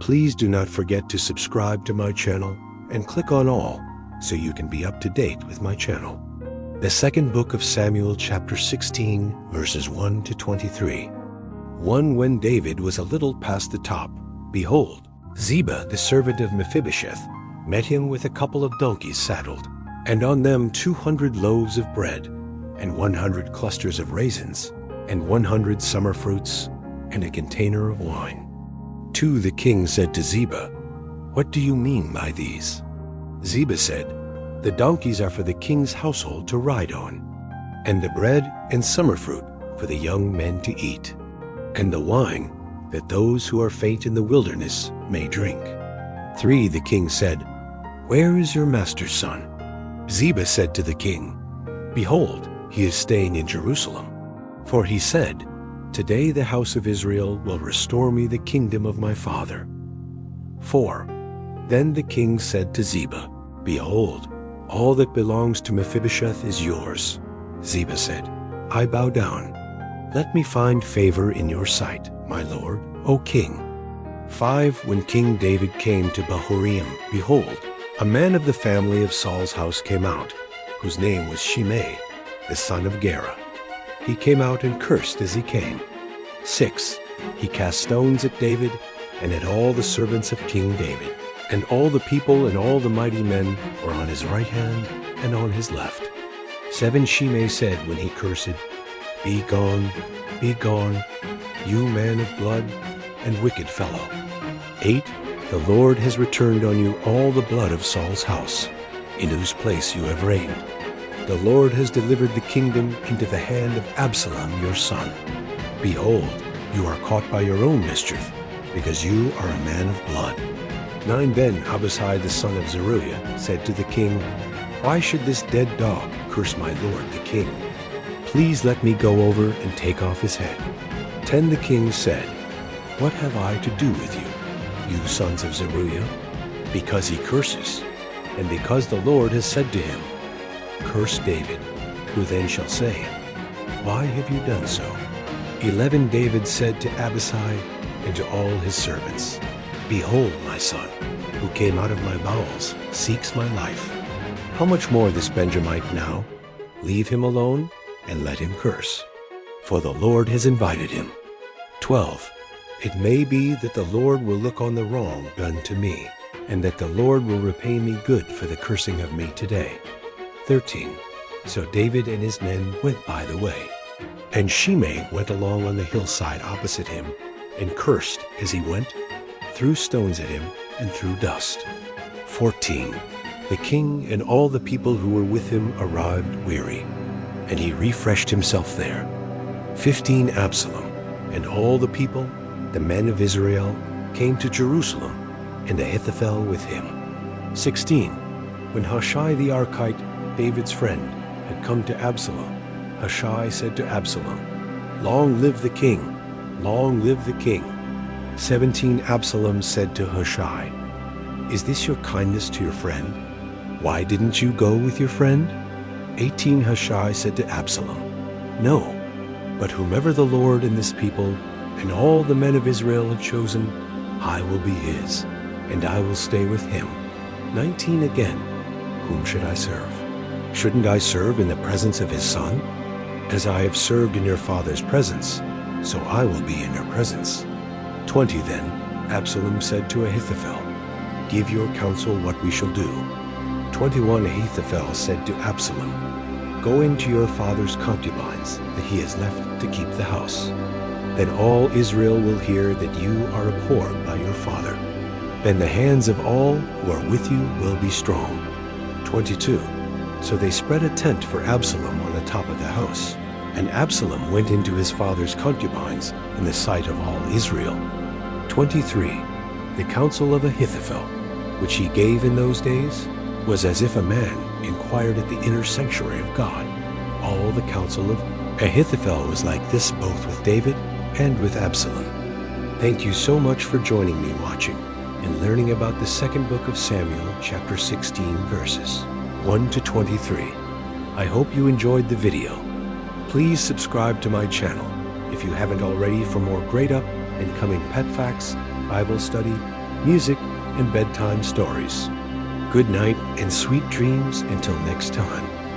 Please do not forget to subscribe to my channel and click on all so you can be up to date with my channel. The second book of Samuel, chapter 16, verses 1 to 23. When David was a little past the top, behold, Ziba, the servant of Mephibosheth, met him with a couple of donkeys saddled, and on them 200 loaves of bread, and 100 clusters of raisins, and 100 summer fruits, and a container of wine. The king said to Ziba, "What do you mean by these?" Ziba said, "The donkeys are for the king's household to ride on, and the bread and summer fruit for the young men to eat, and the wine that those who are faint in the wilderness may drink." The king said, "Where is your master's son?" Ziba said to the king, "Behold, he is staying in Jerusalem. For he said, 'Today the house of Israel will restore me the kingdom of my father.'" Then the king said to Ziba, "Behold, all that belongs to Mephibosheth is yours." Ziba said, "I bow down. Let me find favor in your sight, my lord, O king." When King David came to Bahurim, behold, a man of the family of Saul's house came out, whose name was Shimei, the son of Gera. He came out and cursed as he came. He cast stones at David and at all the servants of King David, and all the people and all the mighty men were on his right hand and on his left. Shimei said when he cursed, be gone, you man of blood and wicked fellow." The Lord has returned on you all the blood of Saul's house, in whose place you have reigned. The Lord has delivered the kingdom into the hand of Absalom your son. Behold, you are caught by your own mischief, because you are a man of blood. Then Abishai the son of Zeruiah said to the king, "Why should this dead dog curse my lord the king? Please let me go over and take off his head." The king said, "What have I to do with you, you sons of Zeruiah? Because he curses, and because the Lord has said to him, 'Curse David,' who then shall say, 'Why have you done so?'" David said to Abishai and to all his servants, "Behold, my son, who came out of my bowels, seeks my life. How much more this Benjamite now? Leave him alone and let him curse, for the Lord has invited him." It may be that the Lord will look on the wrong done to me, and that the Lord will repay me good for the cursing of me today. So David and his men went by the way, and Shimei went along on the hillside opposite him, and cursed as he went, threw stones at him, and threw dust. The king and all the people who were with him arrived weary, and he refreshed himself there. Absalom and all the people, the men of Israel, came to Jerusalem, and Ahithophel with him. When Hushai the Archite, David's friend, had come to Absalom, Hushai said to Absalom, "Long live the king! Long live the king!" Absalom said to Hushai, "Is this your kindness to your friend? Why didn't you go with your friend?" Hushai said to Absalom, "No, but whomever the Lord and this people and all the men of Israel have chosen, I will be his, and I will stay with him." Again, whom should I serve? Shouldn't I serve in the presence of his son? As I have served in your father's presence, so I will be in your presence. Then Absalom said to Ahithophel, "Give your counsel what we shall do." Ahithophel said to Absalom, "Go into your father's concubines that he has left to keep the house. Then all Israel will hear that you are abhorred by your father. Then the hands of all who are with you will be strong." So they spread a tent for Absalom on the top of the house, and Absalom went into his father's concubines in the sight of all Israel. The counsel of Ahithophel, which he gave in those days, was as if a man inquired at the inner sanctuary of God. All the counsel of Ahithophel was like this both with David and with Absalom. Thank you so much for joining me watching and learning about the second book of Samuel, chapter 16, verses 1 to 23. I hope you enjoyed the video. Please subscribe to my channel if you haven't already for more great up and coming pet facts, Bible study, music, and bedtime stories. Good night and sweet dreams until next time.